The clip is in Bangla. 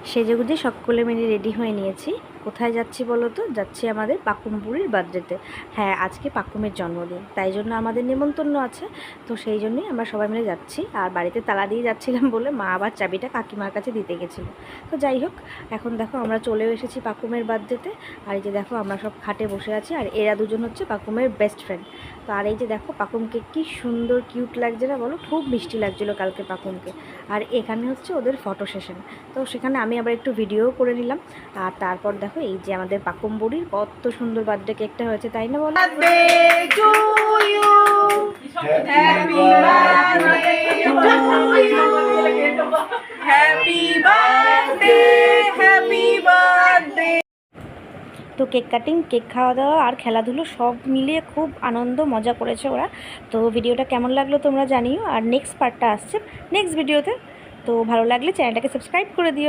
সেজেগুজে সকলে মিলে রেডি হয়ে নিয়েছি। কোথায় যাচ্ছি বলো তো? যাচ্ছি আমাদের পাকুম বুড়ির বার্থডেতে। হ্যাঁ, আজকে পাকুমের জন্মদিন, তাই জন্য আমাদের নেমন্তন্ন আছে। তো সেই জন্যই আমরা সবাই মিলে যাচ্ছি। আর বাড়িতে তালা দিয়ে যাচ্ছিলাম বলে মা আবার চাবিটা কাকিমার কাছে দিতে গেছিলো। তো যাই হোক, এখন দেখো আমরা চলেও এসেছি পাকুমের বার্থডেতে। আর এই যে দেখো আমরা সব খাটে বসে আছি, আর এরা দুজন হচ্ছে পাকুমের বেস্ট ফ্রেন্ড। তো আর এই যে দেখো পাকুমকে কি সুন্দর কিউট লাগছে না বলো? খুব মিষ্টি লাগছিলো কালকে পাকুমকে। আর এখানে হচ্ছে ওদের ফটো সেশন। তো সেখানে আমি আবার একটু ভিডিও করে নিলাম। আর তারপর দেখো এই যে আমাদের পাকুম বুড়ির কত সুন্দর বার্থডে কেকটা হয়েছে, তাই না বলো? তো কেক কাটিং, কেক খাওয়া দাওয়া আর খেলাধুলো সব মিলিয়ে খুব আনন্দ মজা করেছে ওরা। তো ভিডিওটা কেমন লাগলো তোমরা জানিও। আর নেক্সট পার্টটা আসছে নেক্সট ভিডিওতে। তো ভালো লাগলে চ্যানেলটাকে সাবস্ক্রাইব করে দিও।